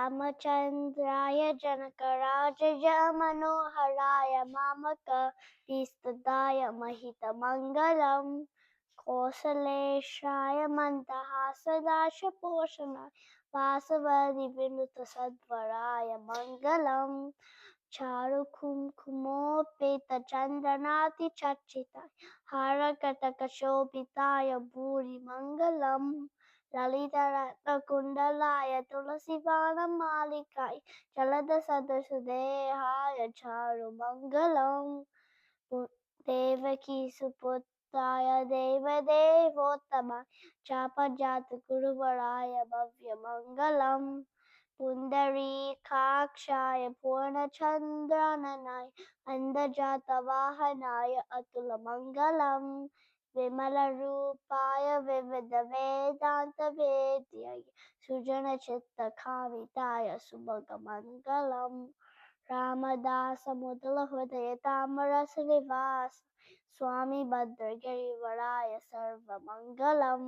रामचन्द्राय जनकराजय मनोहराय मामकलीस्तदाय महितमङ्गलम् कौसलेशाय मन्दहासदाशपोषणाय वासवदि विनुतसद्वराय मङ्गलम् चारुकुङ्कुमोपेतचन्दनातिचर्चिताय हारकटकशोभिताय भूरिमङ्गलम् ललितरत्नकुण्डलाय तुलसीवनमालिकाय जलदसदृशदेहाय चारुमङ्गलम् देवकीसुपुत्राय देवदेवोत्तमाय चापजातगुरुवराय भव्यमङ्गलम् पुण्डरीकाक्षाय पूर्णचन्द्राननाय अन्दजातवाहनाय अतुलमङ्गलम् विमलरूपाय विविधवेदान्तवेद्याय सुजनचित्तकामिताय सुभगमङ्गलम् रामदासमुदलहृदय तामरसनिवास स्वामी भद्रगिरिवराय सर्वमङ्गलम्